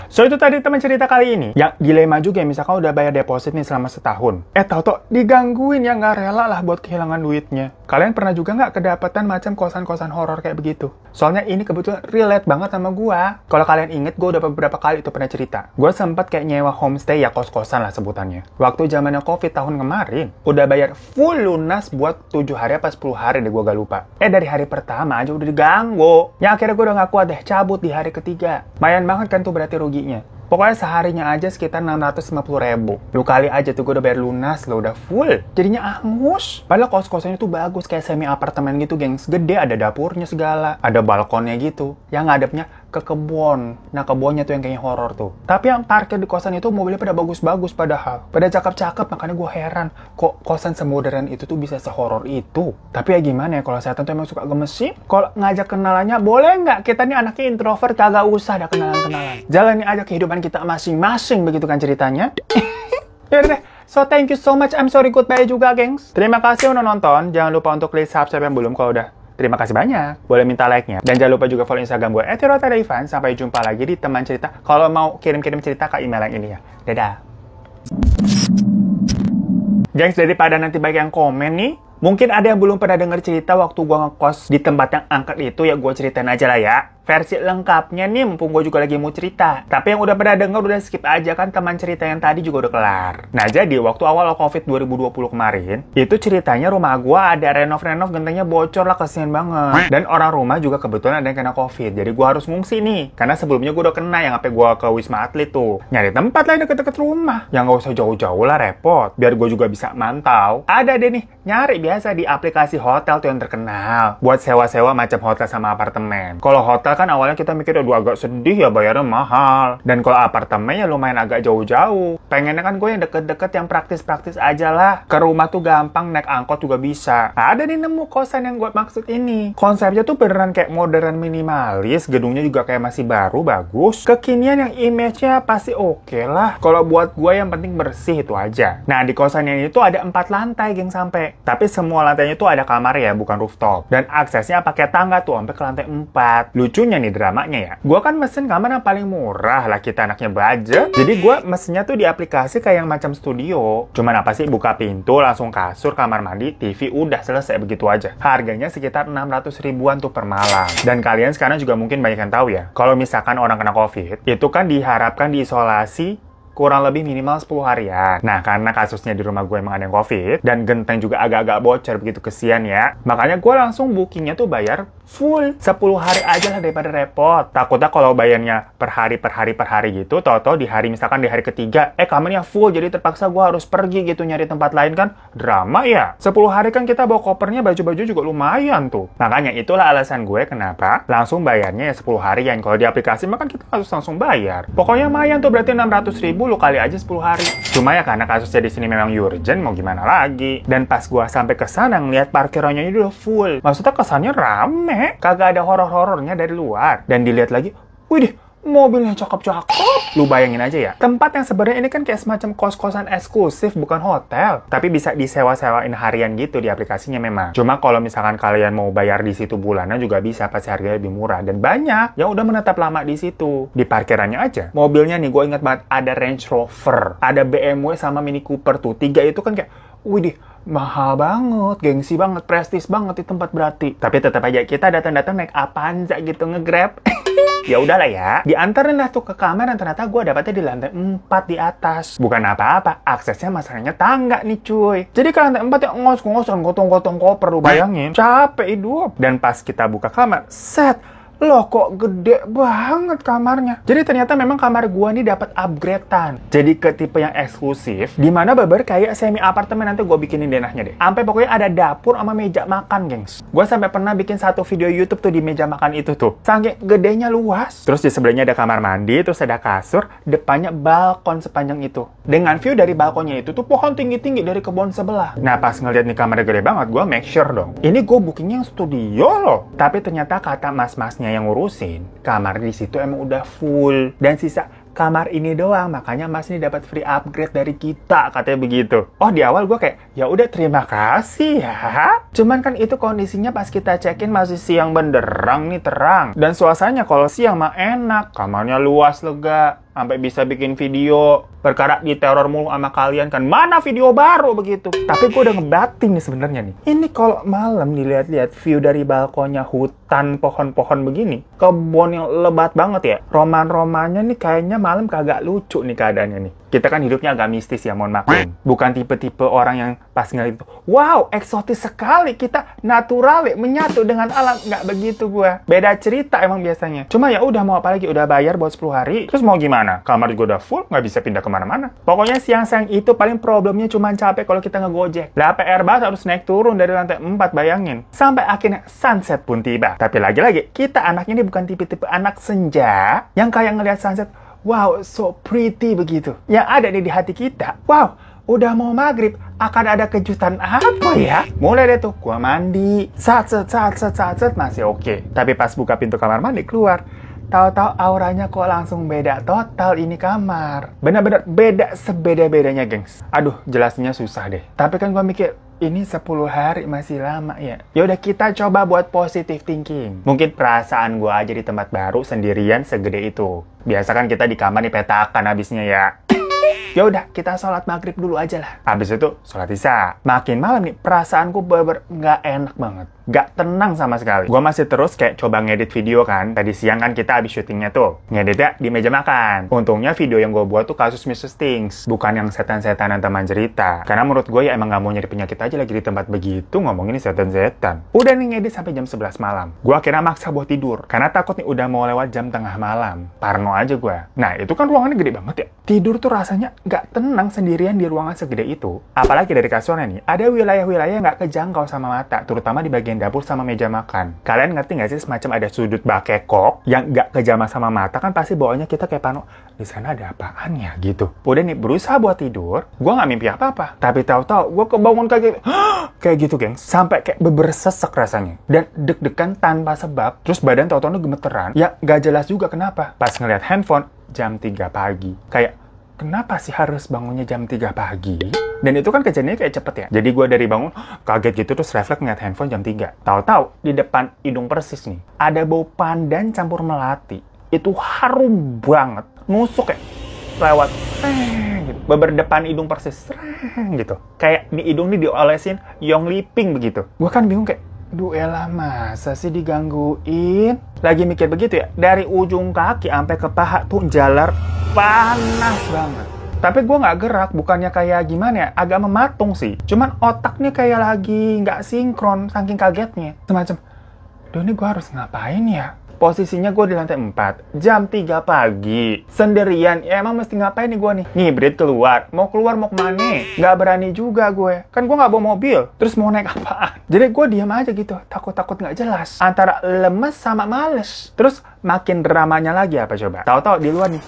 So itu tadi teman cerita kali ini. Yang dilema juga ya, misalkan udah bayar deposit nih selama setahun. Tau-tau digangguin ya, nggak rela lah buat kehilangan duitnya. Kalian pernah juga nggak kedapatan macam kosan-kosan horor kayak begitu? Soalnya ini kebetulan relate banget sama gua. Kalau kalian inget, gua udah beberapa kali itu pernah cerita. Gua sempat kayak nyewa homestay ya, kos-kosan lah sebutannya. Waktu zamannya COVID tahun kemarin, udah bayar full lunas buat 7 hari apa 10 hari deh, gua gak lupa. Dari hari pertama aja udah diganggu. Yang akhirnya gua udah gak kuat deh, cabut di hari ketiga. Mayan banget kan tuh berarti ruginya. Pokoknya seharinya aja sekitar 650.000. Lu kali aja tuh gue udah bayar lunas, lo udah full. Jadinya angus. Padahal kos-kosannya tuh bagus, kayak semi apartemen gitu, gengs. Gede, ada dapurnya segala. Ada balkonnya gitu. Yang ngadepnya ke kebun. Nah, kebunnya tuh yang kayaknya horor tuh. Tapi yang parkir di kosan itu mobilnya pada bagus-bagus padahal. Pada cakep-cakep, makanya gue heran. Kok kosan semodern itu tuh bisa sehoror itu? Tapi ya gimana ya, kalau setan tuh emang suka gemesin. Kalau ngajak kenalannya, boleh nggak? Kita nih anaknya introvert, kagak usah ada kenalan-kenalan. Jalani aja kehidupan kita masing-masing, begitu kan ceritanya. Ya udah deh. So thank you so much. I'm sorry, goodbye juga, gengs. Terima kasih udah nonton. Jangan lupa untuk klik subscribe yang belum kalau udah. Terima kasih banyak. Boleh minta like-nya. Dan jangan lupa juga follow Instagram gue @hirotadaivan. Sampai jumpa lagi di teman cerita. Kalau mau kirim-kirim cerita ke email yang ini ya. Dadah. Gengs, daripada nanti banyak yang komen nih. Mungkin ada yang belum pernah denger cerita waktu gue ngekos di tempat yang angker itu, ya gue ceritain aja lah ya. Versi lengkapnya nih, mumpung gue juga lagi mau cerita. Tapi yang udah pernah denger udah skip aja kan, teman cerita yang tadi juga udah kelar. Nah jadi waktu awal COVID 2020 kemarin, itu ceritanya rumah gue ada renov-renov, gentengnya bocor lah, kasihan banget. Dan orang rumah juga kebetulan ada yang kena COVID. Jadi gue harus ngungsi nih. Karena sebelumnya gue udah kena yang sampai gue ke Wisma Atlet tuh. Nyari tempat lain deket-deket rumah. Yang gak usah jauh-jauh lah, repot. Biar gue juga bisa mantau. Ada deh nih, nyari biasa di aplikasi hotel tuh yang terkenal. Buat sewa-sewa macam hotel sama apartemen. Kalau hotel kan awalnya kita mikir, aduh agak sedih ya bayarnya mahal. Dan kalau apartemen ya lumayan agak jauh-jauh. Pengennya kan gue yang deket-deket yang praktis-praktis aja lah. Ke rumah tuh gampang, naik angkot juga bisa. Ada nih nemu kosan yang gue maksud ini. Konsepnya tuh beneran kayak modern minimalis. Gedungnya juga kayak masih baru, bagus. Kekinian yang image-nya pasti oke lah. Kalau buat gue yang penting bersih itu aja. Nah di kosannya ini tuh ada 4 lantai geng sampai. Tapi semua lantainya tuh ada kamar ya, bukan rooftop. Dan aksesnya pakai tangga tuh sampai ke lantai 4. Lucunya nih dramanya ya. Gue kan mesen kamar yang paling murah lah, kita anaknya budget. Jadi gue mesennya tuh di aplikasi kayak yang macam studio. Cuman apa sih, buka pintu, langsung kasur, kamar mandi, TV, udah selesai begitu aja. Harganya sekitar 600 ribuan tuh per malam. Dan kalian sekarang juga mungkin banyak yang tahu ya. Kalau misalkan orang kena COVID, itu kan diharapkan diisolasi kurang lebih minimal 10 harian. Nah, karena kasusnya di rumah gue emang ada yang COVID, dan genteng juga agak-agak bocor begitu, kesian ya. Makanya gue langsung bookingnya tuh bayar full 10 hari aja lah daripada repot. Takutnya kalau bayarnya per hari gitu, tau-tau di hari, misalkan di hari ketiga, kamarnya full, jadi terpaksa gue harus pergi gitu nyari tempat lain kan. Drama ya. 10 hari kan kita bawa kopernya, baju-baju juga lumayan tuh. Makanya itulah alasan gue kenapa langsung bayarnya ya 10 harian. Kalau di aplikasi mah kan kita harus langsung bayar. Pokoknya lumayan tuh, berarti 600 ribu lu kali aja 10 hari. Cuma ya karena kasusnya di sini memang urgent, mau gimana lagi. Dan pas gua sampai ke sana ngeliat parkirannya ini udah full. Maksudnya kesannya rame, kagak ada horor-horornya dari luar. Dan dilihat lagi, widih, mobilnya cakep-cakep. Lu bayangin aja ya. Tempat yang sebenarnya ini kan kayak semacam kos-kosan eksklusif, bukan hotel. Tapi bisa disewa-sewain harian gitu di aplikasinya memang. Cuma kalau misalkan kalian mau bayar di situ bulanan juga bisa, pasti harganya lebih murah. Dan banyak yang udah menetap lama di situ. Di parkirannya aja. Mobilnya nih, gue ingat banget ada Range Rover, ada BMW sama Mini Cooper tuh. 3 itu kan kayak, widih, mahal banget, gengsi banget, prestis banget di tempat berarti. Tapi tetap aja kita datang-datang naik Avanza gitu, nge-grab. Ya udahlah ya, diantarin lah tuh ke kamar dan ternyata gue dapetnya di lantai 4 di atas. Bukan apa-apa, aksesnya masalahnya tangga nih cuy. Jadi ke lantai 4 ya ngos-ngosan, gotong-gotong koper, lu bayangin. Capek hidup. Dan pas kita buka kamar, set, loh kok gede banget kamarnya. Jadi ternyata memang kamar gua nih dapat upgrade-an. Jadi ke tipe yang eksklusif, di mana beber kayak semi apartemen, nanti gua bikinin denahnya deh. Sampai pokoknya ada dapur sama meja makan, gengs. Gua sampai pernah bikin satu video YouTube tuh di meja makan itu tuh. Saking gedenya luas. Terus di sebelahnya ada kamar mandi, terus ada kasur, depannya balkon sepanjang itu. Dengan view dari balkonnya itu tuh pohon tinggi-tinggi dari kebun sebelah. Nah, pas ngeliat nih kamarnya gede banget, gua make sure dong. Ini gua bookingnya yang studio loh. Tapi ternyata kata mas-masnya yang ngurusin, kamar di situ emang udah full dan sisa kamar ini doang, makanya mas ini dapat free upgrade dari kita, katanya begitu. Oh, di awal gue kayak, ya udah terima kasih ya. Cuman kan itu kondisinya pas kita check-in masih siang benderang nih, terang. Dan suasananya kalau siang mah enak, kamarnya luas, lega, sampai bisa bikin video. Perkara di teror mulu sama kalian kan, mana video baru begitu. Tapi gue udah ngebatin nih sebenarnya nih. Ini kalau malam dilihat-lihat view dari balkonnya, hutan, pohon-pohon begini, kebun yang lebat banget ya. Roman-romannya nih kayaknya malam kagak lucu nih keadaannya nih. Kita kan hidupnya agak mistis ya, mohon maklum. Bukan tipe-tipe orang yang pas ngeliat itu, wow, eksotis sekali, kita natural, menyatu dengan alam. Nggak begitu gue. Beda cerita emang biasanya. Cuma ya udah, mau apa lagi, udah bayar buat 10 hari, terus mau gimana? Kamar juga udah full, nggak bisa pindah kemana-mana. Pokoknya siang-siang itu paling problemnya cuma capek kalau kita ngegojek. Lah PR banget, harus naik turun dari lantai 4, bayangin. Sampai akhirnya sunset pun tiba. Tapi lagi-lagi, kita anaknya ini bukan tipe-tipe anak senja yang kayak ngeliat sunset, wow, so pretty begitu. Yang ada nih di hati kita, wow, udah mau maghrib, akan ada kejutan apa ya? Mulai deh tuh, gua mandi, sat, masih oke. Tapi pas buka pintu kamar mandi keluar, tahu-tahu auranya kok langsung beda total ini kamar. Bener-bener beda sebeda-bedanya, gengs. Aduh, jelasnya susah deh. Tapi kan gua mikir, ini 10 hari masih lama ya. Yaudah, kita coba buat positive thinking. Mungkin perasaan gua aja di tempat baru sendirian segede itu. Biasa kan kita di kamar nih petakan habisnya ya. Ya udah, kita sholat maghrib dulu aja lah. Habis itu sholat isya. Makin malam nih, perasaanku bener-bener nggak enak banget. Nggak tenang sama sekali. Gue masih terus kayak coba ngedit video kan. Tadi siang kan kita habis syutingnya tuh. Ngeditnya di meja makan. Untungnya video yang gue buat tuh kasus Mrs. Things. Bukan yang setan-setanan teman cerita. Karena menurut gue ya emang nggak mau nyari penyakit aja lagi di tempat begitu ngomongin setan-setan. Udah nih ngedit sampai jam 11 malam. Gue akhirnya maksa buat tidur. Karena takut nih udah mau lewat jam tengah malam. Parno aja gue. Nah, itu kan ruangannya gede banget ya. Tidur tuh rasanya nggak tenang sendirian di ruangan segede itu. Apalagi dari kasurnya nih, ada wilayah-wilayah yang nggak kejangkau sama mata. Terutama di bagian ngebedain dapur sama meja makan. Kalian ngerti nggak sih semacam ada sudut bakekok yang nggak kejamah sama mata kan pasti bawaannya kita kayak pano. Di sana ada apaan ya gitu. Udah nih berusaha buat tidur, gue nggak mimpi apa-apa. Tapi tahu-tahu gue kebangun kayak gitu. Kayak gitu, geng. Sampai kayak bebersesek rasanya. Dan deg-degan tanpa sebab. Terus badan tahu-tahu gemeteran. Ya nggak jelas juga kenapa. Pas ngeliat handphone, jam 3 pagi. Kayak, kenapa sih harus bangunnya jam 3 pagi? Dan itu kan kejadiannya kayak cepet ya. Jadi gue dari bangun, kaget gitu, terus refleks ngeliat handphone jam 3. Tahu-tahu di depan hidung persis nih, ada bau pandan campur melati. Itu harum banget. Nusuk kayak lewat gitu. Berdepan hidung persis gitu. Kayak di hidung nih diolesin Yong Liping begitu. Gue kan bingung kayak, duh elah masa sih digangguin? Lagi mikir begitu ya, dari ujung kaki sampai ke paha tuh jalar panas banget. Tapi gue nggak gerak, bukannya kayak gimana ya, agak mematung sih. Cuman otaknya kayak lagi nggak sinkron, saking kagetnya. Semacam, duh ini gue harus ngapain ya? Posisinya gue di lantai 4, jam 3 pagi, sendirian. Ya emang mesti ngapain nih gue nih? Ngibrit keluar mau kemana? Nggak berani juga gue. Kan gue nggak bawa mobil, terus mau naik apaan? Jadi gue diam aja gitu, takut-takut nggak jelas. Antara lemes sama males. Terus makin dramanya lagi apa coba? Tahu-tahu di luar nih,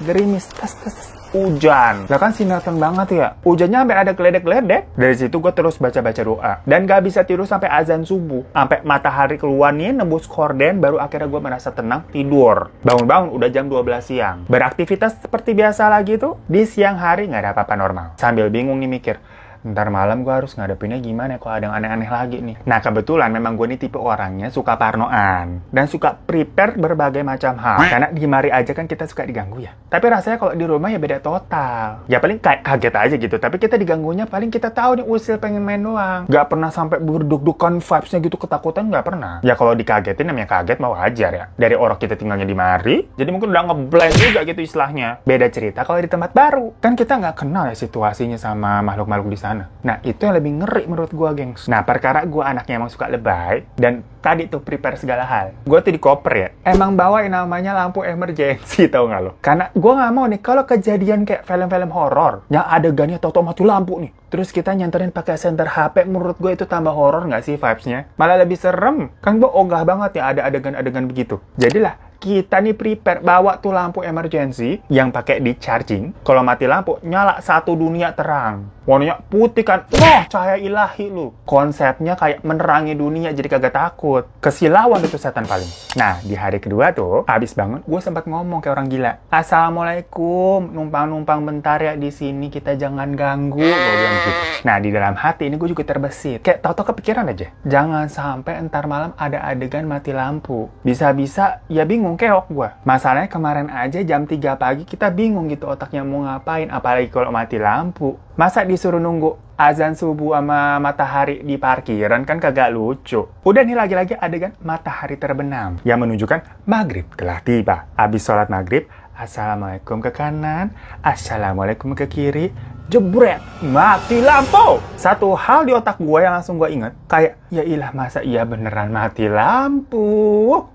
gerimis, tes. Hujan. Lah kan sinetron banget ya. Hujannya sampai ada geledek-geledek. Dari situ gue terus baca-baca doa. Dan gak bisa tidur sampai azan subuh. Sampai matahari keluar nih, nembus korden, baru akhirnya gue merasa tenang, tidur. Bangun-bangun udah jam 12 siang. Beraktivitas seperti biasa lagi tuh. Di siang hari gak ada apa-apa normal. Sambil bingung nih mikir, ntar malam gue harus ngadepinnya gimana kalau ada yang aneh-aneh lagi nih. Nah kebetulan memang gue nih tipe orangnya suka parnoan. Dan suka prepare berbagai macam hal. Karena di mari aja kan kita suka diganggu ya. Tapi rasanya kalau di rumah ya beda total. Ya paling kayak kaget aja gitu. Tapi kita diganggunya paling kita tahu nih usil pengen main doang. Gak pernah sampai berduk-dukan vibes-nya gitu, ketakutan gak pernah. Ya kalau dikagetin namanya kaget mau wajar ya. Dari orang kita tinggalnya di mari, jadi mungkin udah ngeblend juga gitu istilahnya. Beda cerita kalau di tempat baru. Kan kita gak kenal ya situasinya sama makhluk-makhluk di sana. Nah, itu yang lebih ngeri menurut gue, gengs. Nah, perkara gue anaknya emang suka lebay, dan tadi tuh prepare segala hal. Gue tuh di koper ya, emang bawa yang namanya lampu emergency, tau gak lo? Karena gue gak mau nih, kalau kejadian kayak film-film horor, yang adegannya tau-tau mati lampu nih, terus kita nyanterin pakai senter HP, menurut gue itu tambah horor gak sih vibes-nya? Malah lebih serem. Kan gue ogah banget ya ada adegan-adegan begitu. Jadilah, kita nih prepare bawa tuh lampu emergency yang pakai di charging. Kalau mati lampu, nyala satu dunia terang. Warnanya putih kan. Wah, cahaya ilahi lu. Konsepnya kayak menerangi dunia jadi kagak takut. Kesilauan itu setan paling. Nah, di hari kedua tuh, abis bangun, gue sempat ngomong kayak orang gila. Assalamualaikum, numpang-numpang bentar ya di sini, kita jangan ganggu. Gue bilang gitu. Nah, di dalam hati ini gue juga terbesit. Kayak tau-tau kepikiran aja. Jangan sampai entar malam ada adegan mati lampu. Bisa-bisa, ya bingung keok gue. Masalahnya kemarin aja jam 3 pagi kita bingung gitu otaknya mau ngapain. Apalagi kalau mati lampu. Masa disuruh nunggu azan subuh sama matahari di parkiran kan kagak lucu. Udah nih lagi-lagi adegan matahari terbenam yang menunjukkan maghrib telah tiba. Habis sholat maghrib, assalamualaikum ke kanan, assalamualaikum ke kiri, jebret, mati lampu. Satu hal di otak gue yang langsung gue inget, kayak, ya ilah masa iya beneran mati lampu?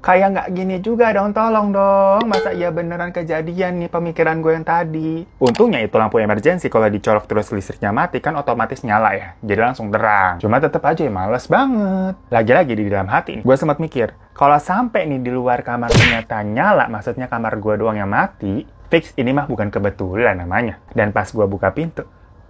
Kayak nggak gini juga dong, tolong dong. Masa iya beneran kejadian nih pemikiran gue yang tadi. Untungnya itu lampu emergency, kalau dicolok terus listriknya mati kan otomatis nyala ya. Jadi langsung terang. Cuma tetep aja ya males banget. Lagi-lagi di dalam hati nih, gue sempat mikir, kalau sampai nih di luar kamar ternyata nyala, maksudnya kamar gue doang yang mati, fix ini mah bukan kebetulan namanya. Dan pas gue buka pintu,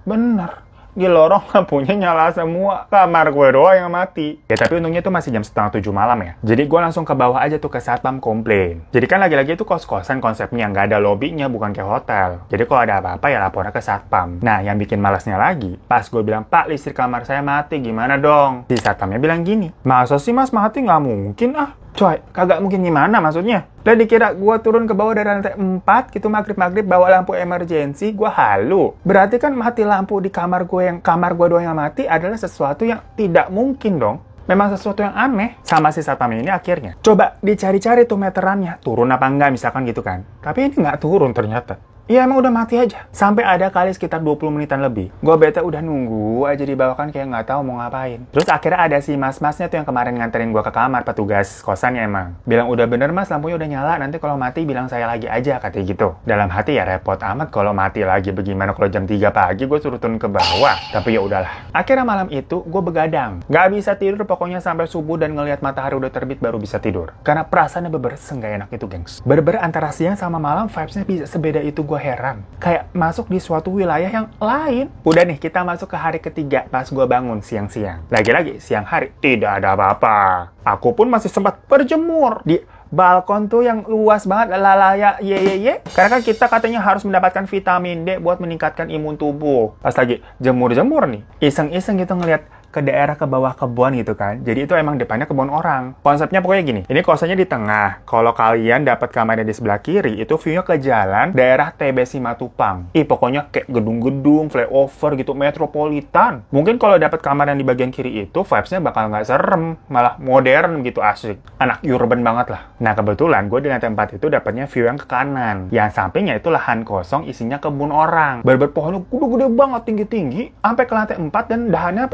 bener, di lorong lampunya nyala semua, kamar gue doang yang mati. Ya tapi untungnya itu masih jam 6:30 malam ya. Jadi gue langsung ke bawah aja tuh ke satpam komplain. Jadi kan lagi-lagi itu kos-kosan konsepnya, nggak ada lobbynya, bukan kayak hotel. Jadi kalau ada apa-apa ya lapornya ke satpam. Nah yang bikin malasnya lagi, pas gue bilang, Pak listrik kamar saya mati, gimana dong? Si satpamnya bilang gini, masa sih mas mati? Nggak mungkin ah. Coy, kagak mungkin gimana maksudnya? Lah dikira gue turun ke bawah dari lantai 4 gitu maghrib-maghrib bawa lampu emergency, gue halu. Berarti kan mati lampu di kamar gue doang yang mati adalah sesuatu yang tidak mungkin dong. Memang sesuatu yang aneh sama si satpam ini akhirnya. Coba dicari-cari tuh meterannya, turun apa enggak misalkan gitu kan. Tapi ini nggak turun ternyata. Iya emang udah mati aja. Sampai ada kali sekitar 20 menitan lebih. Gue bete udah nunggu aja di bawah kan kayak nggak tahu mau ngapain. Terus akhirnya ada si mas-masnya tuh yang kemarin nganterin gue ke kamar, petugas kosannya emang. Bilang udah bener mas, lampunya udah nyala, nanti kalau mati bilang saya lagi aja, katanya gitu. Dalam hati ya repot amat kalau mati lagi, bagaimana kalau jam 3 pagi gue suruh turun ke bawah. Tapi ya udahlah. Akhirnya malam itu gue begadang. Nggak bisa tidur pokoknya sampai subuh dan ngelihat matahari udah terbit baru bisa tidur. Karena perasaannya beber nggak enak itu gengs. Berber antara siang sama malam vibes-nya bisa sebeda itu, gue heran. Kayak masuk di suatu wilayah yang lain. Udah nih, kita masuk ke hari ketiga pas gue bangun siang-siang. Lagi-lagi siang hari tidak ada apa-apa. Aku pun masih sempat berjemur di balkon tuh yang luas banget, lalaya, ye. Karena kan kita katanya harus mendapatkan vitamin D buat meningkatkan imun tubuh. Pas lagi jemur-jemur nih, iseng-iseng gitu ngeliat ke daerah ke bawah kebun gitu kan. Jadi itu emang depannya kebun orang. Konsepnya pokoknya gini. Ini kosannya di tengah. Kalau kalian dapat kamarnya di sebelah kiri, itu view-nya ke jalan daerah TB Simatupang. Pokoknya kayak gedung-gedung, flyover gitu, metropolitan. Mungkin kalau dapat kamar yang di bagian kiri itu, vibes-nya bakal nggak serem, malah modern gitu, asik. Anak urban banget lah. Nah kebetulan gue di lantai 4 itu dapatnya view yang ke kanan. Yang sampingnya itu lahan kosong isinya kebun orang. Berber pohonnya gede-gede banget, tinggi-tinggi, sampai ke lantai 4 dan dahannya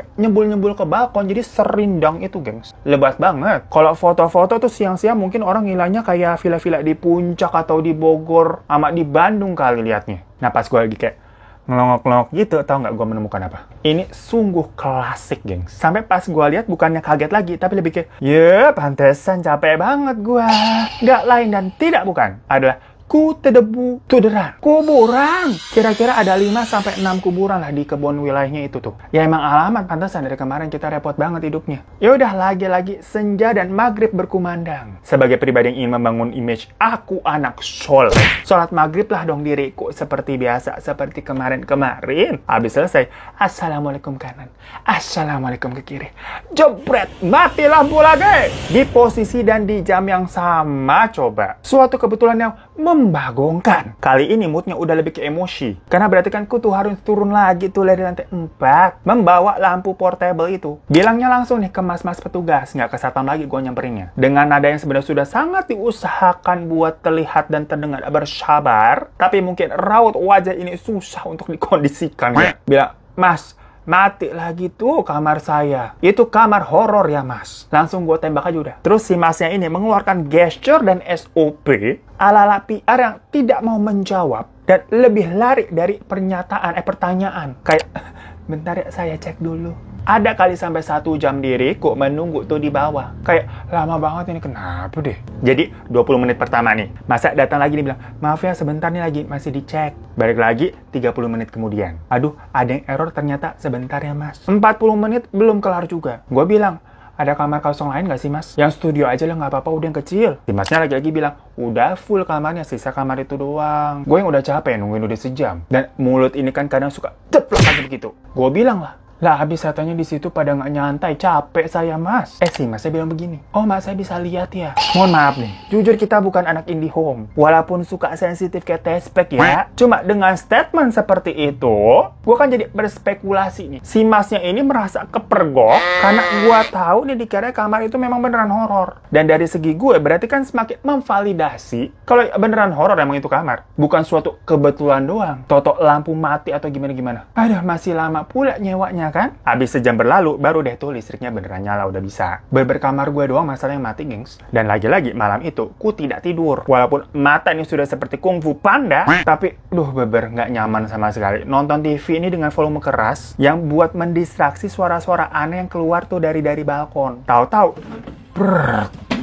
nyembul ke balkon, jadi serindang itu gengs. Lebat banget. Kalau foto-foto tuh siang-siang mungkin orang ngilangnya kayak villa-villa di Puncak atau di Bogor sama di Bandung kali liatnya. Nah pas gue lagi kayak ngelongok-ngelongok gitu, tau nggak gue menemukan apa? Ini sungguh klasik gengs. Sampai pas gue lihat bukannya kaget lagi, tapi lebih kayak pantesan capek banget gue. Nggak lain dan tidak bukan adalah Kutedebu Tuderan. Kuburan. Kira-kira ada 5-6 kuburan lah di kebun wilayahnya itu tuh. Ya emang alamat, pantesan dari kemarin kita repot banget hidupnya. Ya udah, lagi-lagi senja dan maghrib berkumandang. Sebagai pribadi yang ingin membangun image aku anak soleh, sholat maghrib lah dong diriku seperti biasa, seperti kemarin-kemarin. Habis selesai, assalamualaikum kanan, assalamualaikum ke kiri. Jebret, mati lampu lagi. Di posisi dan di jam yang sama coba. Suatu kebetulan yang membagongkan. Kali ini moodnya udah lebih ke emosi. Karena berarti kan ku tuh harus turun lagi tuh dari lantai 4. Membawa lampu portable itu. Bilangnya langsung nih ke mas-mas petugas. Nggak ke satpam lagi gue nyamperinnya. Dengan nada yang sebenarnya sudah sangat diusahakan buat terlihat dan terdengar bersabar. Tapi mungkin raut wajah ini susah untuk dikondisikan. Ya. Bilang, mas, mati lagi tuh kamar saya. Itu kamar horor ya mas. Langsung gue tembak aja udah. Terus si masnya ini mengeluarkan gesture dan SOP ala-ala PR yang tidak mau menjawab. Dan lebih lari dari pertanyaan. Kayak, bentar ya saya cek dulu. Ada kali sampai 1 jam diriku menunggu tuh di bawah. Kayak lama banget ini, kenapa deh? Jadi 20 menit pertama nih, masa datang lagi nih bilang, maaf ya sebentar nih lagi masih dicek. Balik lagi 30 menit kemudian. Aduh, ada yang error ternyata, sebentar ya mas. 40 menit belum kelar juga. Gue bilang, ada kamar kosong lain gak sih mas? Yang studio aja lah, gak apa-apa, udah yang kecil. Si masnya lagi-lagi bilang, udah full kamarnya, sisa kamar itu doang. Gue yang udah capek nungguin udah sejam. Dan mulut ini kan kadang suka ceplok aja begitu. Gue bilang lah habis katanya di situ pada nggak nyantai, capek saya mas. Si mas saya bilang begini, oh mas saya bisa lihat ya. Mohon maaf nih, jujur kita bukan anak IndiHome. Walaupun suka sensitif kayak tespek ya. Cuma dengan statement seperti itu, gue kan jadi berspekulasi nih. Si masnya ini merasa kepergok karena gue tahu nih dikira kamar itu memang beneran horor. Dan dari segi gue berarti kan semakin memvalidasi kalau beneran horor emang itu kamar. Bukan suatu kebetulan doang. Toto lampu mati atau gimana-gimana. Aduh, masih lama pula nyewanya kan? Habis sejam berlalu, baru deh tuh listriknya beneran nyala, udah bisa. Berkamar gue doang masalahnya mati, gengs. Dan lagi-lagi malam itu, ku tidak tidur. Walaupun mata ini sudah seperti kungfu panda, tapi, nggak nyaman sama sekali. Nonton TV ini dengan volume keras, yang buat mendistraksi suara-suara aneh yang keluar tuh dari balkon. Tahu-tahu,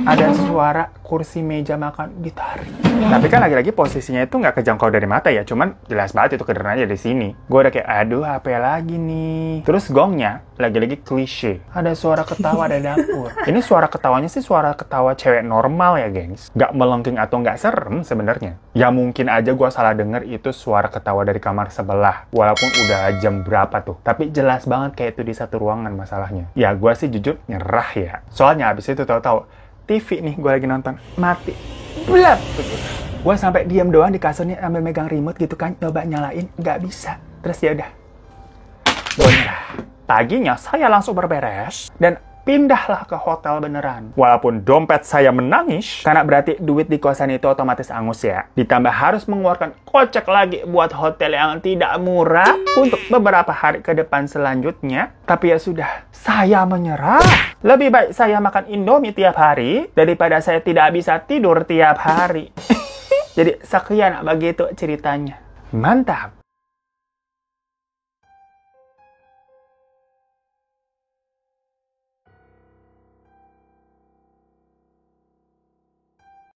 ada suara kursi meja makan ditarik. Tapi kan lagi-lagi posisinya itu nggak kejangkau dari mata ya, cuman jelas banget itu kedengarannya dari sini. Gue udah kayak, aduh HP lagi nih. Terus gongnya, lagi-lagi klise. Ada suara ketawa dari dapur. Ini suara ketawanya sih suara ketawa cewek normal ya, gengs. Nggak melengking atau nggak serem sebenarnya. Ya mungkin aja gue salah denger itu suara ketawa dari kamar sebelah. Walaupun udah jam berapa tuh. Tapi jelas banget kayak itu di satu ruangan masalahnya. Ya gue sih jujur nyerah ya. Soalnya abis itu tahu-tahu TV nih gue lagi nonton, mati. Blap! Gue sampai diam doang di kasurnya sambil megang remote gitu kan, coba nyalain, nggak bisa. Terus ya udah, gue nyerah. Paginya saya langsung berberes dan pindahlah ke hotel beneran. Walaupun dompet saya menangis, karena berarti duit di kosan itu otomatis angus ya. Ditambah harus mengeluarkan kocek lagi buat hotel yang tidak murah untuk beberapa hari ke depan selanjutnya. Tapi ya sudah, saya menyerah. Lebih baik saya makan Indomie tiap hari daripada saya tidak bisa tidur tiap hari. Jadi sekian begitu ceritanya. Mantap.